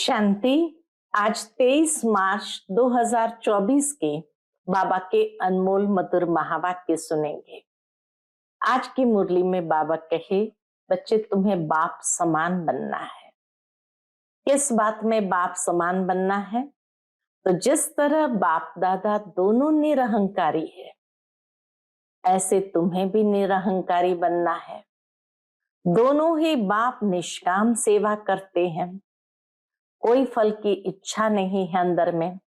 शांति। आज 23 मार्च 2024 के बाबा के अनमोल मधुर महावाक्य सुनेंगे। आज की मुरली में बाबा कहे, बच्चे तुम्हें बाप समान बनना है। किस बात में बाप समान बनना है? तो जिस तरह बाप दादा दोनों निरहंकारी है, ऐसे तुम्हें भी निरहंकारी बनना है। दोनों ही बाप निष्काम सेवा करते हैं, कोई फल की इच्छा नहीं है अंदर में,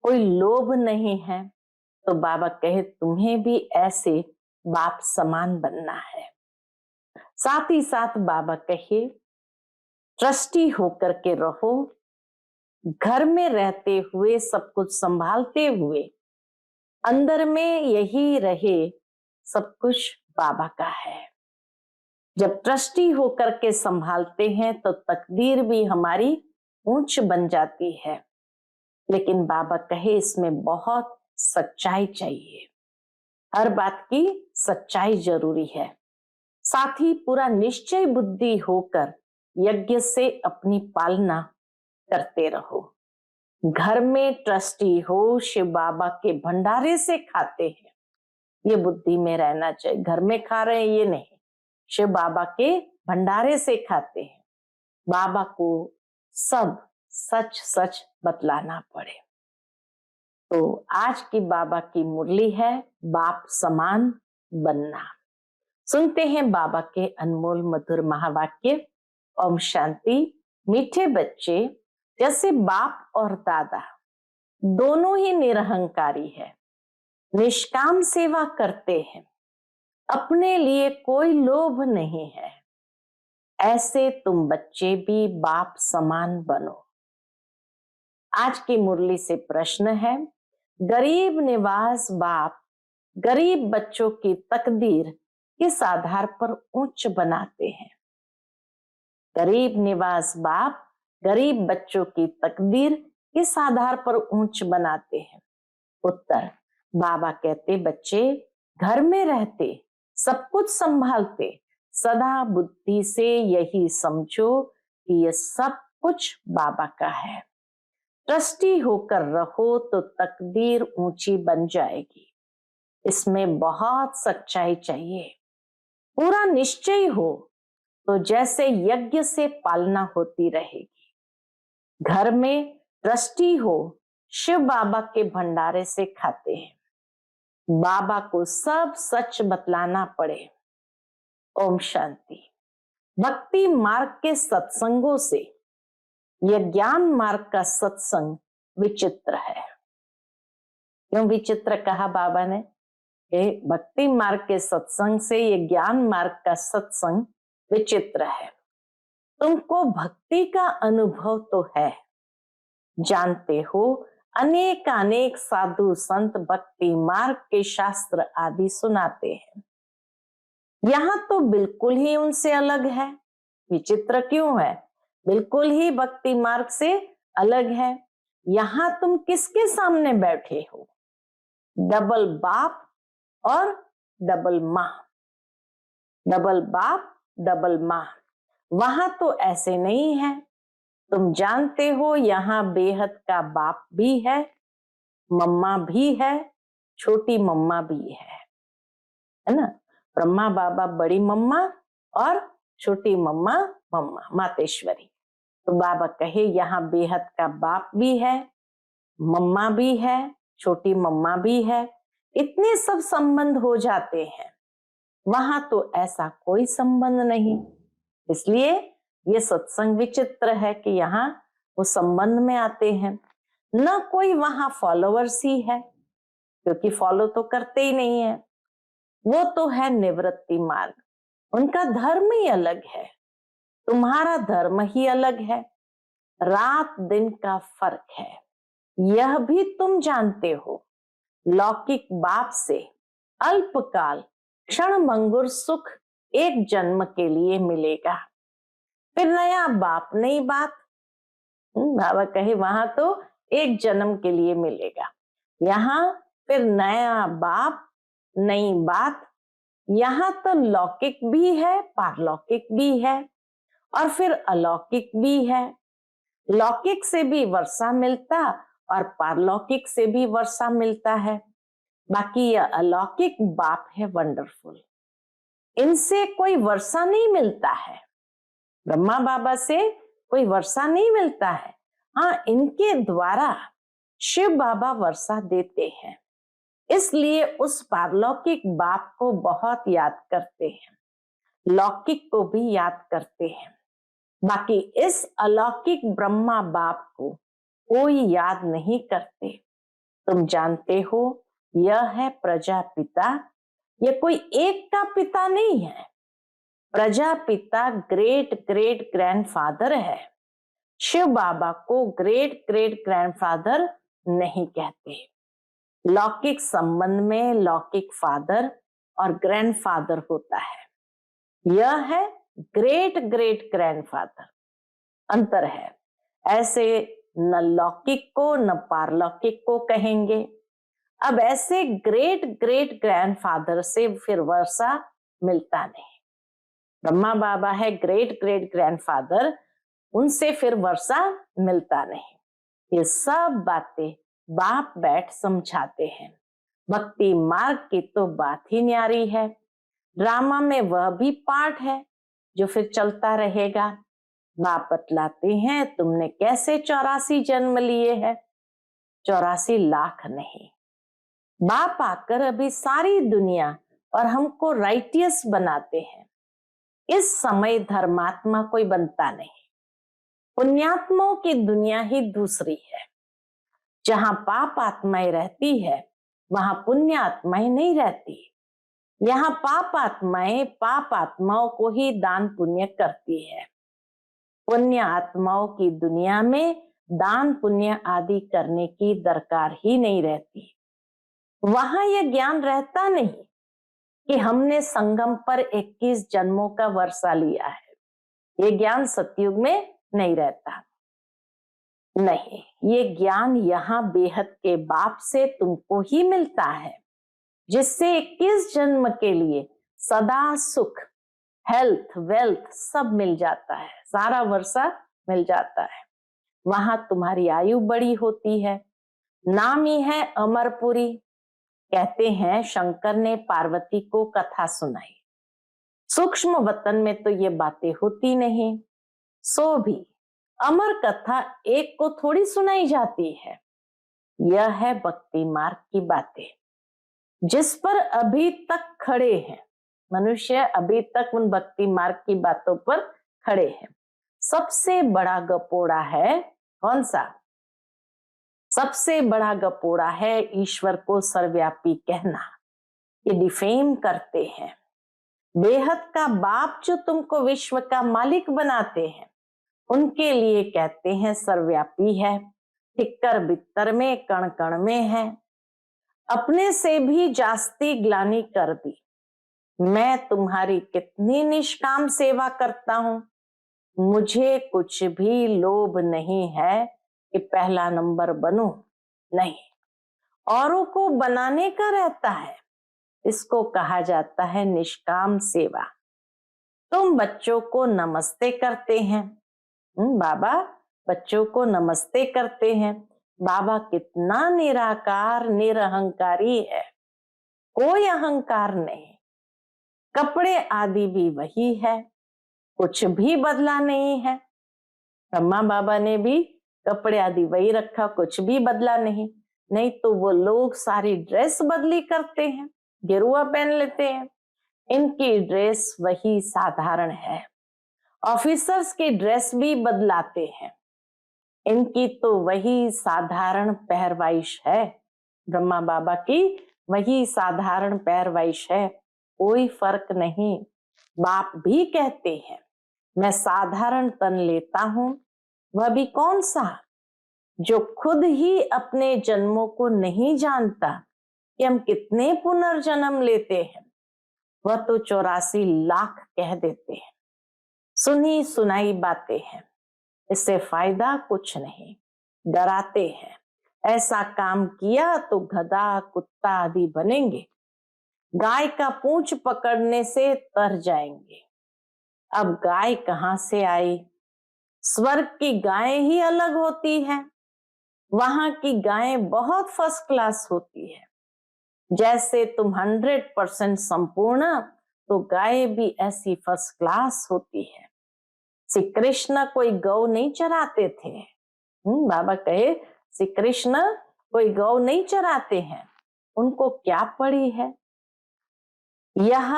कोई लोभ नहीं है। तो बाबा कहे तुम्हें भी ऐसे बाप समान बनना है। साथ ही साथ बाबा कहे ट्रस्टी होकर के रहो, घर में रहते हुए सब कुछ संभालते हुए अंदर में यही रहे, सब कुछ बाबा का है। जब ट्रस्टी होकर के संभालते हैं तो तकदीर भी हमारी ऊंच बन जाती है, लेकिन बाबा कहे इसमें बहुत सच्चाई चाहिए। हर बात की सच्चाई जरूरी है। साथ ही पूरा निश्चय बुद्धि होकर यज्ञ से अपनी पालना करते रहो। घर में ट्रस्टी हो, शिव बाबा के भंडारे से खाते हैं, ये बुद्धि में रहना चाहिए। घर में खा रहे हैं ये नहीं, शिव बाबा के भंडारे से खाते हैं। बाबा को सब सच सच बतलाना पड़े। तो आज की बाबा की मुरली है बाप समान बनना। सुनते हैं बाबा के अनमोल मधुर महावाक्य। ओम शांति। मीठे बच्चे, जैसे बाप और दादा दोनों ही निरहंकारी है, निष्काम सेवा करते हैं, अपने लिए कोई लोभ नहीं है, ऐसे तुम बच्चे भी बाप समान बनो। आज की मुरली से प्रश्न है, गरीब निवास बाप गरीब बच्चों की तकदीर किस आधार पर ऊंच बनाते हैं? गरीब निवास बाप गरीब बच्चों की तकदीर किस आधार पर ऊंच बनाते हैं? उत्तर, बाबा कहते बच्चे घर में रहते, सब कुछ संभालते, सदा बुद्धि से यही समझो कि ये सब कुछ बाबा का है। ट्रस्टी होकर रहो तो तकदीर ऊंची बन जाएगी। इसमें बहुत सच्चाई चाहिए। पूरा निश्चय हो तो जैसे यज्ञ से पालना होती रहेगी। घर में ट्रस्टी हो, शिव बाबा के भंडारे से खाते हैं, बाबा को सब सच बतलाना पड़े। ओम शांति। भक्ति मार्ग के सत्संगों से यह ज्ञान मार्ग का सत्संग विचित्र है। क्यों विचित्र कहा बाबा ने? भक्ति मार्ग के सत्संग से ये ज्ञान मार्ग का सत्संग विचित्र है। तुमको भक्ति का अनुभव तो है, जानते हो अनेक साधु संत भक्ति मार्ग के शास्त्र आदि सुनाते हैं। यहाँ तो बिल्कुल ही उनसे अलग है। विचित्र क्यों है? बिल्कुल ही भक्ति मार्ग से अलग है। यहाँ तुम किसके सामने बैठे हो? डबल बाप और डबल माँ। डबल बाप डबल माँ। वहां तो ऐसे नहीं है। तुम जानते हो यहाँ बेहद का बाप भी है, मम्मा भी है, छोटी मम्मा भी है ना? ब्रह्मा बाबा बड़ी मम्मा और छोटी मम्मा मम्मा मातेश्वरी। तो बाबा कहे यहाँ बेहद का बाप भी है, मम्मा भी है, छोटी मम्मा भी है। इतने सब संबंध हो जाते हैं। वहां तो ऐसा कोई संबंध नहीं। इसलिए ये सत्संग विचित्र है कि यहाँ वो संबंध में आते हैं। न कोई वहां फॉलोअर्स ही है, क्योंकि फॉलो तो करते ही नहीं है। वो तो है निवृत्ति मार्ग, उनका धर्म ही अलग है, तुम्हारा धर्म ही अलग है। रात दिन का फर्क है, यह भी तुम जानते हो। लौकिक बाप से अल्पकाल क्षण भंगुर सुख एक जन्म के लिए मिलेगा, फिर नया बाप नई बात। बाबा कहे वहां तो एक जन्म के लिए मिलेगा, यहाँ फिर नया बाप नई बात। यहाँ तो लौकिक भी है, पारलौकिक भी है और फिर अलौकिक भी है। लौकिक से भी वर्षा मिलता और पारलौकिक से भी वर्षा मिलता है। बाकी यह अलौकिक बाप है वंडरफुल, इनसे कोई वर्षा नहीं मिलता है। ब्रह्मा बाबा से कोई वर्षा नहीं मिलता है। हाँ, इनके द्वारा शिव बाबा वर्षा देते हैं, इसलिए उस पारलौकिक बाप को बहुत याद करते हैं, लौकिक को भी याद करते हैं। बाकी इस अलौकिक ब्रह्मा बाप को कोई याद नहीं करते। तुम जानते हो, यह है प्रजापिता। यह कोई एक का पिता नहीं है। प्रजापिता ग्रेट ग्रेट ग्रैंडफादर है। शिव बाबा को ग्रेट ग्रेट ग्रैंडफादर नहीं कहते। लौकिक संबंध में लौकिक फादर और ग्रैंडफादर होता है। यह है ग्रेट ग्रेट ग्रैंडफादर। अंतर है। ऐसे न लौकिक को न पारलौकिक को कहेंगे। अब ऐसे ग्रेट ग्रेट ग्रैंडफादर से फिर वर्षा मिलता नहीं। ब्रह्मा बाबा है ग्रेट ग्रेट ग्रैंडफादर, उनसे फिर वर्षा मिलता नहीं। ये सब बातें बाप बैठ समझाते हैं। भक्ति मार्ग की तो बात ही न्यारी है। ड्रामा में वह भी पार्ट है जो फिर चलता रहेगा। बाप बतलाते हैं तुमने कैसे 84 जन्म लिए हैं, 84 लाख नहीं। बाप आकर अभी सारी दुनिया और हमको राइटियस बनाते हैं। इस समय धर्मात्मा कोई बनता नहीं। पुण्यात्माओं की दुनिया ही दूसरी है। जहां पाप आत्माएं रहती है वहां पुण्य आत्माएं नहीं रहती। यहाँ पाप आत्माओं को ही दान पुण्य करती है। पुण्य आत्माओं की दुनिया में दान पुण्य आदि करने की दरकार ही नहीं रहती। वहां यह ज्ञान रहता नहीं कि हमने संगम पर 21 जन्मों का वर्षा लिया है। ये ज्ञान सतयुग में नहीं रहता। नहीं, ये ज्ञान यहाँ बेहद के बाप से तुमको ही मिलता है, जिससे 21 जन्म के लिए सदा सुख, हेल्थ, वेल्थ सब मिल जाता है, सारा वर्षा मिल जाता है। वहां तुम्हारी आयु बड़ी होती है। नाम ही है अमरपुरी। कहते हैं शंकर ने पार्वती को कथा सुनाई। सूक्ष्म वतन में तो ये बातें होती नहीं, सो भी अमर कथा एक को थोड़ी सुनाई जाती है। यह है भक्ति मार्ग की बातें, जिस पर अभी तक खड़े हैं मनुष्य, अभी तक उन भक्ति मार्ग की बातों पर खड़े हैं। सबसे बड़ा गपोड़ा है कौन सा? सबसे बड़ा गपोड़ा है ईश्वर को सर्वव्यापी कहना। ये डिफेम करते हैं। बेहद का बाप जो तुमको विश्व का मालिक बनाते हैं, उनके लिए कहते हैं सर्वव्यापी है, टिक्कर बित्तर में कण कण में है। अपने से भी जास्ती ग्लानि कर दी। मैं तुम्हारी कितनी निष्काम सेवा करता हूं। मुझे कुछ भी लोभ नहीं है कि पहला नंबर बनूं, नहीं, औरों को बनाने का रहता है। इसको कहा जाता है निष्काम सेवा। तुम बच्चों को नमस्ते करते हैं। बाबा बच्चों को नमस्ते करते हैं। बाबा कितना निराकार निरहंकारी है, कोई अहंकार नहीं। कपड़े आदि भी वही है, कुछ भी बदला नहीं है। ब्रह्मा बाबा ने भी कपड़े आदि वही रखा, कुछ भी बदला नहीं। नहीं तो वो लोग सारी ड्रेस बदली करते हैं, गेरुआ पहन लेते हैं। इनकी ड्रेस वही साधारण है। ऑफिसर्स की ड्रेस भी बदलाते हैं, इनकी तो वही साधारण पहरवाइश है। ब्रह्मा बाबा की वही साधारण पहरवाइश है, कोई फर्क नहीं। बाप भी कहते हैं मैं साधारण तन लेता हूं, वह भी कौन सा? जो खुद ही अपने जन्मों को नहीं जानता कि हम कितने पुनर्जन्म लेते हैं, वह तो 84 लाख कह देते हैं। सुनी सुनाई बातें हैं, इससे फायदा कुछ नहीं। डराते हैं, ऐसा काम किया तो गधा कुत्ता आदि बनेंगे, गाय का पूंछ पकड़ने से तर जाएंगे। अब गाय कहां से आई? स्वर्ग की गायें ही अलग होती है, वहां की गायें बहुत फर्स्ट क्लास होती है। जैसे तुम 100% संपूर्ण, तो गाय भी ऐसी फर्स्ट क्लास होती है। श्री कृष्ण कोई गौ नहीं चराते थे। बाबा कहे श्री कृष्ण कोई गौ नहीं चराते हैं, उनको क्या पड़ी है। यह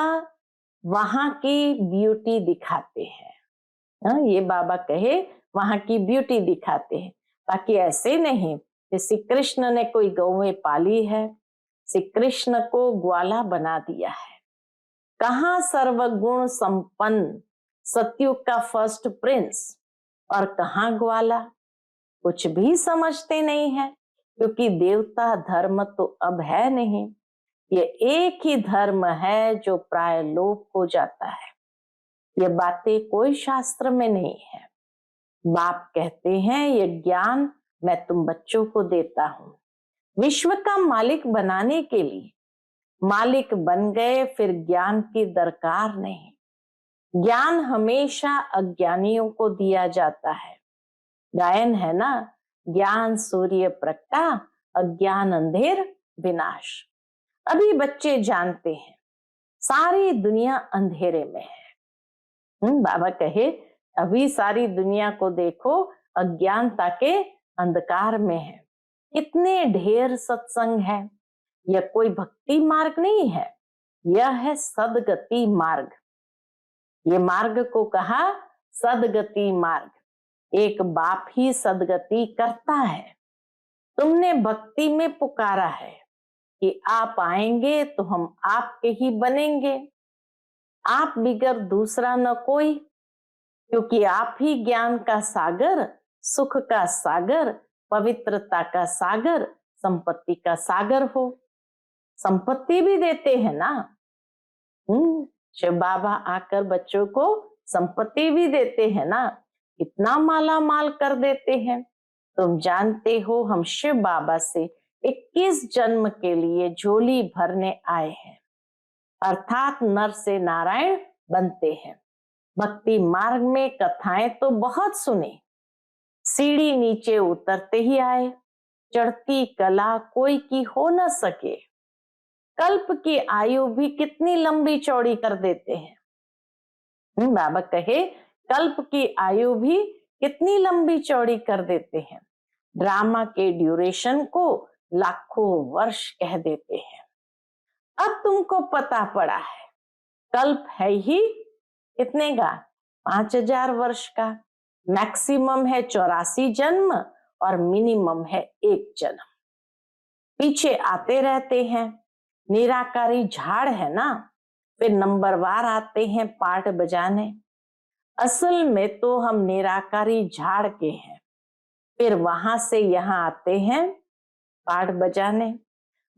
वहां की ब्यूटी दिखाते हैं। ये बाबा कहे वहां की ब्यूटी दिखाते हैं, बाकी ऐसे नहीं कि श्री कृष्ण ने कोई गौएं पाली है, श्री कृष्ण को ग्वाला बना दिया है। कहाँ सर्वगुण संपन्न सतयुग का फर्स्ट प्रिंस और कहाँ ग्वाला, कुछ भी समझते नहीं है, क्योंकि देवता धर्म तो अब है नहीं। ये एक ही धर्म है जो प्राय लोप हो जाता है। ये बातें कोई शास्त्र में नहीं है। बाप कहते हैं ये ज्ञान मैं तुम बच्चों को देता हूं। विश्व का मालिक बनाने के लिए मालिक बन गए, फिर ज्ञान की दरकार नहीं। ज्ञान हमेशा अज्ञानियों को दिया जाता है। गायन है ना, ज्ञान सूर्य प्रगटा, अज्ञान अंधेर विनाश। अभी बच्चे जानते हैं सारी दुनिया अंधेरे में है। बाबा कहे अभी सारी दुनिया को देखो, अज्ञानता के अंधकार में है। कितने ढेर सत्संग है। यह कोई भक्ति मार्ग नहीं है, यह है सदगति मार्ग। ये मार्ग को कहा सदगति मार्ग। एक बाप ही सदगति करता है। तुमने भक्ति में पुकारा है कि आप आएंगे तो हम आपके ही बनेंगे, आप बिगर दूसरा न कोई, क्योंकि आप ही ज्ञान का सागर, सुख का सागर, पवित्रता का सागर, संपत्ति का सागर हो। संपत्ति भी देते हैं ना। शिव बाबा आकर बच्चों को संपत्ति भी देते हैं ना, इतना माला माल कर देते हैं। तुम जानते हो हम शिव बाबा से 21 जन्म के लिए झोली भरने आए हैं, अर्थात नर से नारायण बनते हैं। भक्ति मार्ग में कथाएं तो बहुत सुने, सीढ़ी नीचे उतरते ही आए। चढ़ती कला कोई की हो न सके, कल्प की आयु भी कितनी लंबी चौड़ी कर देते हैं। बाबा कहे कल्प की आयु भी कितनी लंबी चौड़ी कर देते हैं। ड्रामा के ड्यूरेशन को लाखों वर्ष कह देते हैं। अब तुमको पता पड़ा है कल्प है ही कितने का, 5000 वर्ष का। मैक्सिमम है 84 जन्म और मिनिमम है 1 जन्म। पीछे आते रहते हैं। निराकारी झाड़ है ना, फिर नंबरवार आते हैं पाठ बजाने। असल में तो हम निराकारी झाड़ के हैं, फिर वहां से यहाँ आते हैं पाठ बजाने।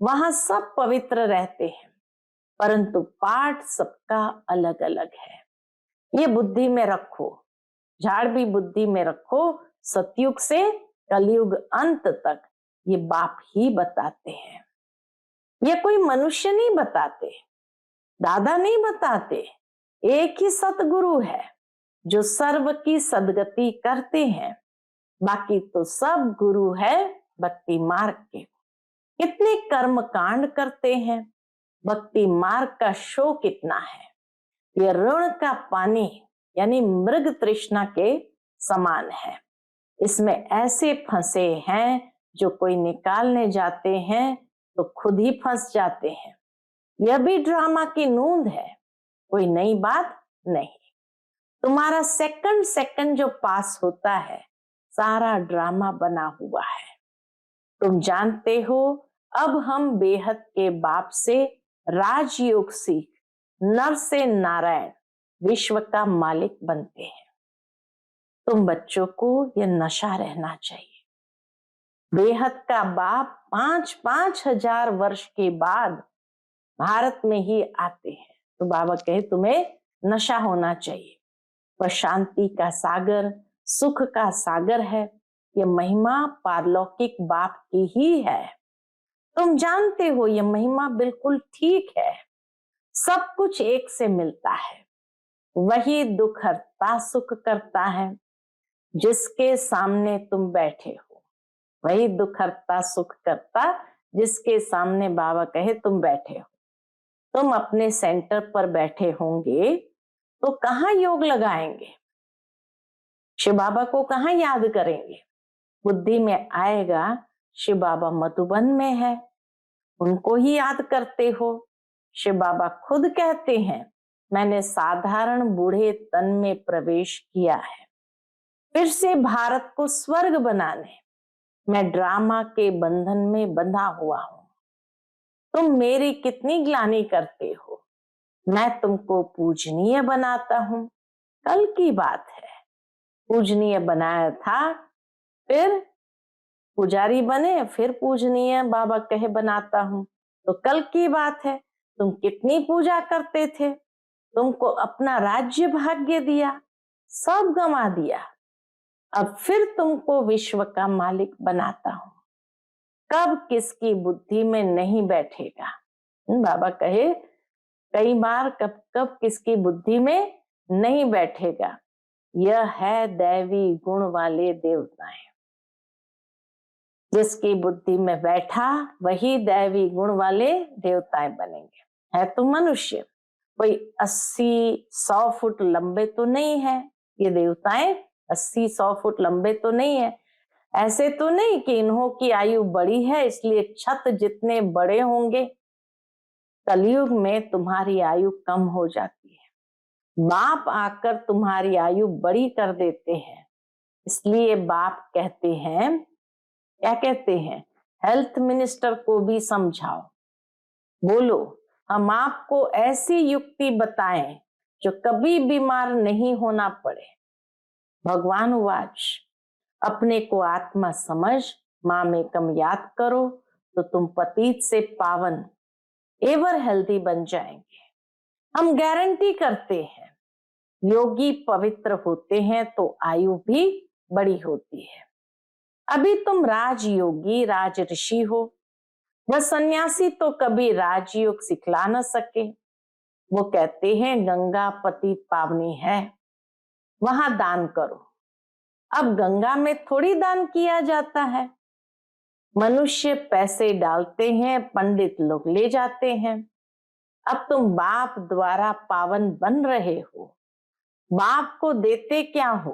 वहां सब पवित्र रहते हैं, परंतु पाठ सबका अलग अलग है। ये बुद्धि में रखो, झाड़ भी बुद्धि में रखो। सतयुग से कलयुग अंत तक ये बाप ही बताते हैं। ये कोई मनुष्य नहीं बताते, दादा नहीं बताते। एक ही सतगुरु है जो सर्व की सदगति करते हैं। बाकी तो सब गुरु है भक्ति मार्ग के। कितने कर्म कांड करते हैं। भक्ति मार्ग का शो कितना है। ये ऋण का पानी यानी मृग तृष्णा के समान है। इसमें ऐसे फंसे हैं जो कोई निकालने जाते हैं तो खुद ही फंस जाते हैं। यह भी ड्रामा की नूंद है, कोई नई बात नहीं। तुम्हारा सेकंड सेकंड जो पास होता है सारा ड्रामा बना हुआ है। तुम जानते हो अब हम बेहद के बाप से राजयोग सीख नर से नारायण विश्व का मालिक बनते हैं। तुम बच्चों को यह नशा रहना चाहिए। बेहद का बाप 5-5 हजार वर्ष के बाद भारत में ही आते हैं, तो बाबा कहे तुम्हें नशा होना चाहिए। वह शांति का सागर, सुख का सागर है। यह महिमा पारलौकिक बाप की ही है। तुम जानते हो यह महिमा बिल्कुल ठीक है। सब कुछ एक से मिलता है, वही दुख हरता सुख करता है। जिसके सामने तुम बैठे हो, वही दुख हरता सुख करता जिसके सामने बाबा कहे तुम बैठे हो। तुम अपने सेंटर पर बैठे होंगे तो कहाँ योग लगाएंगे, शिव बाबा को कहाँ याद करेंगे। बुद्धि में आएगा शिव बाबा मधुबन में है, उनको ही याद करते हो। शिव बाबा खुद कहते हैं, मैंने साधारण बूढ़े तन में प्रवेश किया है, फिर से भारत को स्वर्ग बनाने मैं ड्रामा के बंधन में बंधा हुआ हूं। तुम मेरी कितनी ग्लानि करते हो, मैं तुमको पूजनीय बनाता हूं। कल की बात है, पूजनीय बनाया था, फिर पुजारी बने, फिर पूजनीय बाबा कहे बनाता हूं। तो कल की बात है, तुम कितनी पूजा करते थे, तुमको अपना राज्य भाग्य दिया, सब गंवा दिया, अब फिर तुमको विश्व का मालिक बनाता हूं। कब किसकी बुद्धि में नहीं बैठेगा। बाबा कहे कई बार कब कब किसकी बुद्धि में नहीं बैठेगा। यह है दैवी गुण वाले देवताएं, जिसकी बुद्धि में बैठा वही दैवी गुण वाले देवताएं बनेंगे। है तो मनुष्य, कोई 80-100 फुट लंबे तो नहीं है, ये देवताएं 80-100 फुट लंबे तो नहीं है। ऐसे तो नहीं कि इन्हों की आयु बड़ी है इसलिए छत जितने बड़े होंगे। कलयुग में तुम्हारी आयु कम हो जाती है, बाप आकर तुम्हारी आयु बड़ी कर देते हैं। इसलिए बाप कहते हैं, क्या कहते हैं, हेल्थ मिनिस्टर को भी समझाओ, बोलो हम आपको ऐसी युक्ति बताएं जो कभी बीमार नहीं होना पड़े। भगवान वाच, अपने को आत्मा समझ मां में कम याद करो तो तुम पतित से पावन एवर हेल्दी बन जाएंगे। हम गारंटी करते हैं, योगी पवित्र होते हैं तो आयु भी बड़ी होती है। अभी तुम राजयोगी राज ऋषि हो, वह सन्यासी तो कभी राजयोग सिखला न सके। वो कहते हैं गंगा पतित पावनी है, वहां दान करो। अब गंगा में थोड़ी दान किया जाता है, मनुष्य पैसे डालते हैं, पंडित लोग ले जाते हैं। अब तुम बाप द्वारा पावन बन रहे हो, बाप को देते क्या हो,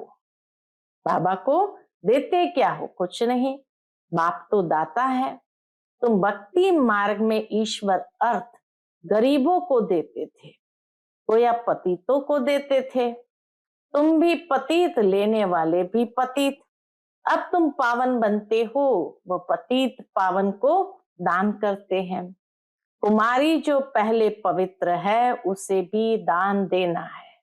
बाबा को देते क्या हो, कुछ नहीं, बाप तो दाता है। तुम भक्ति मार्ग में ईश्वर अर्थ गरीबों को देते थे, तो या पतितों को देते थे। तुम भी पतित, लेने वाले भी पतित। अब तुम पावन बनते हो, वो पतित पावन को दान करते हैं। कुमारी जो पहले पवित्र है उसे भी दान देना है।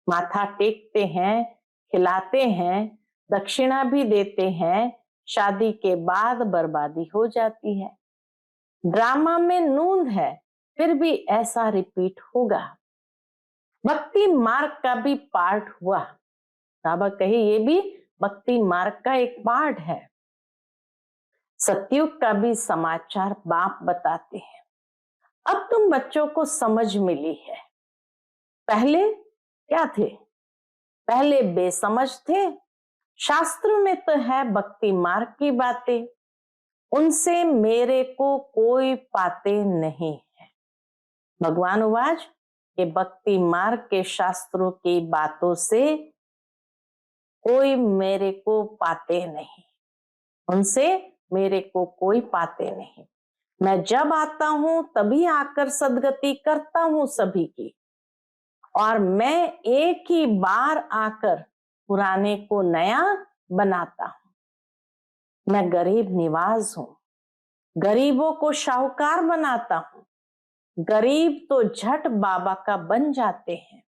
माथा टेकते हैं, खिलाते हैं, दक्षिणा भी देते हैं, शादी के बाद बर्बादी हो जाती है। ड्रामा में नूंद है, फिर भी ऐसा रिपीट होगा। भक्ति मार्ग का भी पार्ट हुआ, बाबा कहे ये भी भक्ति मार्ग का एक पार्ट है। सतयुग का भी समाचार बाप बताते हैं। अब तुम बच्चों को समझ मिली है, पहले क्या थे, पहले बेसमझ थे। शास्त्रों में तो है भक्ति मार्ग की बातें, उनसे मेरे को कोई पाते नहीं है। भगवान वाच के भक्ति मार्ग के शास्त्रों की बातों से कोई मेरे को पाते नहीं, उनसे मेरे को कोई पाते नहीं। मैं जब आता हूं तभी आकर सदगति करता हूं सभी की, और मैं एक ही बार आकर पुराने को नया बनाता हूं। मैं गरीब निवाज हूं, गरीबों को शाहूकार बनाता हूं। गरीब तो झट बाबा का बन जाते हैं,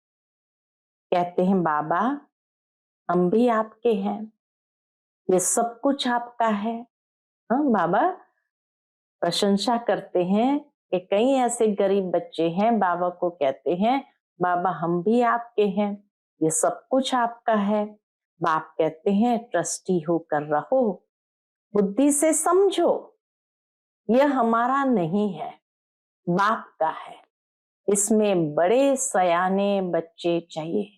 कहते हैं बाबा हम भी आपके हैं, ये सब कुछ आपका है। हाँ, बाबा प्रशंसा करते हैं कि कई ऐसे गरीब बच्चे हैं, बाबा को कहते हैं बाबा हम भी आपके हैं, ये सब कुछ आपका है। बाप कहते हैं ट्रस्टी होकर रहो, बुद्धि से समझो, यह हमारा नहीं है, बाप का है। इसमें बड़े सयाने बच्चे चाहिए,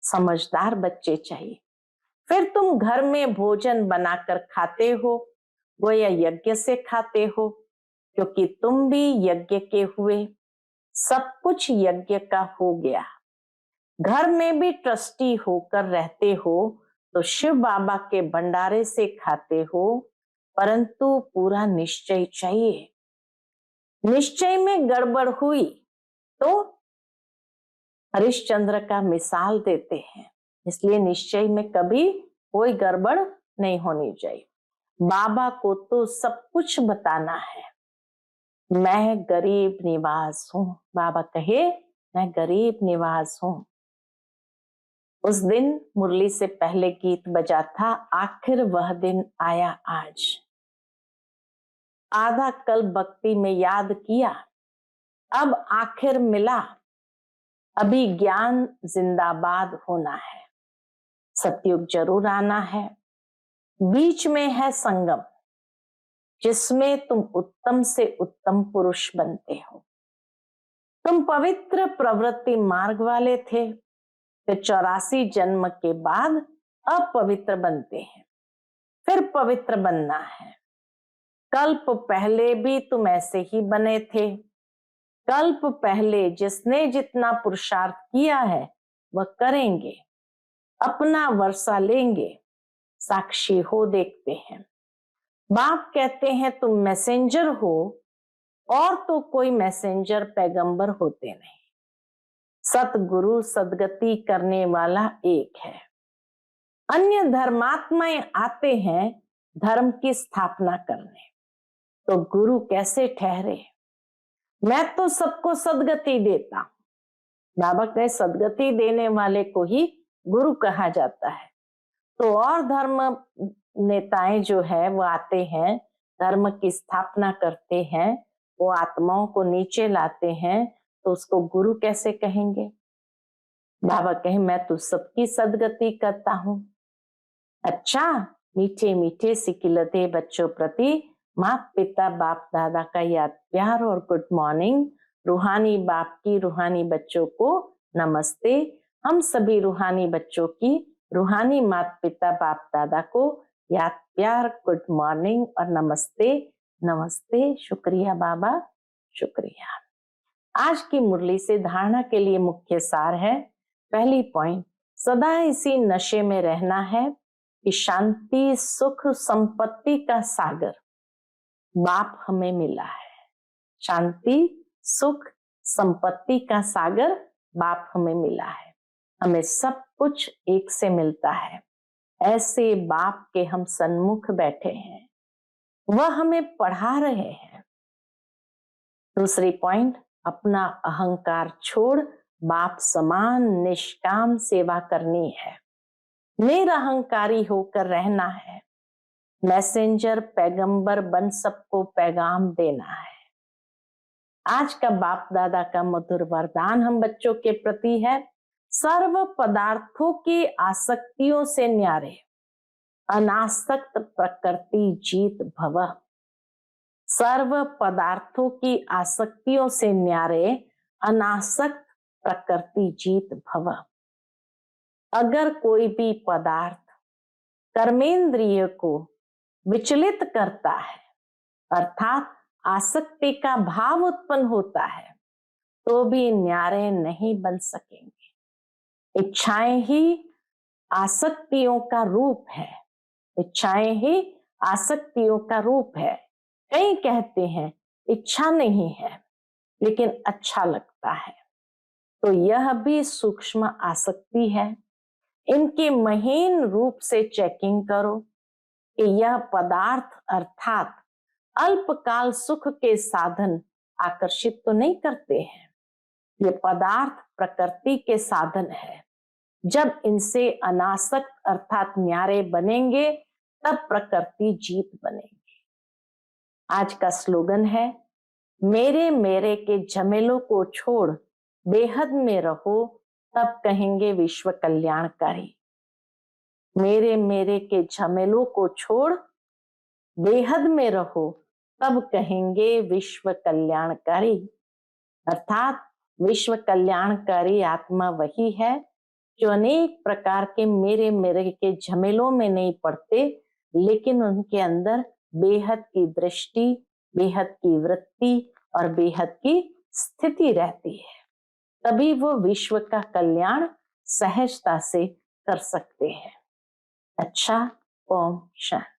समझदार बच्चे चाहिए, फिर तुम घर में भोजन बनाकर खाते हो, वो या यज्ञ से खाते हो, क्योंकि तुम भी यज्ञ के हुए, सब कुछ यज्ञ का हो गया। घर में भी ट्रस्टी होकर रहते हो तो शिव बाबा के भंडारे से खाते हो, परंतु पूरा निश्चय चाहिए। निश्चय में गड़बड़ हुई तो हरिश्चंद्र का मिसाल देते हैं, इसलिए निश्चय में कभी कोई गड़बड़ नहीं होनी चाहिए। बाबा को तो सब कुछ बताना है। मैं गरीब निवास हूं, बाबा कहे मैं गरीब निवास हूं। उस दिन मुरली से पहले गीत बजा था, आखिर वह दिन आया आज। आधा कल भक्ति में याद किया, अब आखिर मिला, अभी ज्ञान जिंदाबाद होना है। सतयुग जरूर आना है, बीच में है संगम, जिसमें तुम उत्तम से उत्तम पुरुष बनते हो। तुम पवित्र प्रवृत्ति मार्ग वाले थे, फिर 84 जन्म के बाद अपवित्र बनते हैं, फिर पवित्र बनना है। कल्प पहले भी तुम ऐसे ही बने थे। कल्प पहले जिसने जितना पुरुषार्थ किया है वह करेंगे, अपना वर्षा लेंगे, साक्षी हो देखते हैं। बाप कहते हैं तुम मैसेंजर हो, और तो कोई मैसेंजर पैगंबर होते नहीं। सतगुरु सदगति करने वाला एक है। अन्य धर्मात्माएं आते हैं धर्म की स्थापना करने, तो गुरु कैसे ठहरे? मैं तो सबको सदगति देता हूं। बाबा कहे सदगति देने वाले को ही गुरु कहा जाता है। तो और धर्म नेताएं जो है वो आते हैं, धर्म की स्थापना करते हैं, वो आत्माओं को नीचे लाते हैं, तो उसको गुरु कैसे कहेंगे? बाबा कहे मैं तो सबकी सदगति करता हूं। अच्छा, मीठे मीठे सिकिलते बच्चों प्रति माता पिता बाप दादा का याद प्यार और गुड मॉर्निंग। रूहानी बाप की रूहानी बच्चों को नमस्ते। हम सभी रूहानी बच्चों की रूहानी माता पिता बाप दादा को याद प्यार, गुड मॉर्निंग और नमस्ते। नमस्ते, शुक्रिया बाबा, शुक्रिया। आज की मुरली से धारणा के लिए मुख्य सार है। पहली पॉइंट, सदा इसी नशे में रहना है कि शांति सुख संपत्ति का सागर बाप हमें मिला है। शांति सुख संपत्ति का सागर बाप हमें मिला है। हमें सब कुछ एक से मिलता है। ऐसे बाप के हम सन्मुख बैठे हैं, वह हमें पढ़ा रहे हैं। दूसरी पॉइंट, अपना अहंकार छोड़ बाप समान निष्काम सेवा करनी है। निरअहंकारी होकर रहना है। मैसेंजर पैगंबर बन सबको पैगाम देना है। आज का बाप दादा का मधुर वरदान हम बच्चों के प्रति है, सर्व पदार्थों की आसक्तियों से न्यारे अनासक्त प्रकृति जीत भव। सर्व पदार्थों की आसक्तियों से न्यारे अनासक्त प्रकृति जीत भव। अगर कोई भी पदार्थ कर्मेंद्रिय को विचलित करता है, अर्थात आसक्ति का भाव उत्पन्न होता है, तो भी न्यारे नहीं बन सकेंगे। इच्छाएं ही आसक्तियों का रूप है। इच्छाएं ही आसक्तियों का रूप है। कई कहते हैं इच्छा नहीं है लेकिन अच्छा लगता है, तो यह भी सूक्ष्म आसक्ति है। इनके महीन रूप से चेकिंग करो कि यह पदार्थ अर्थात अल्पकाल सुख के साधन आकर्षित तो नहीं करते हैं। ये पदार्थ प्रकृति के साधन है। जब इनसे अनासक्त अर्थात न्यारे बनेंगे तब प्रकृति जीत बनेगी। आज का स्लोगन है, मेरे मेरे के झमेलों को छोड़ बेहद में रहो, तब कहेंगे विश्व कल्याणकारी। मेरे मेरे के झमेलों को छोड़ बेहद में रहो, तब कहेंगे विश्व कल्याणकारी। अर्थात विश्व कल्याणकारी आत्मा वही है जो अनेक प्रकार के मेरे मेरे के झमेलों में नहीं पड़ते, लेकिन उनके अंदर बेहद की दृष्टि, बेहद की वृत्ति और बेहद की स्थिति रहती है। तभी वो विश्व का कल्याण सहजता से कर सकते हैं। अच्छा, ओम शांति।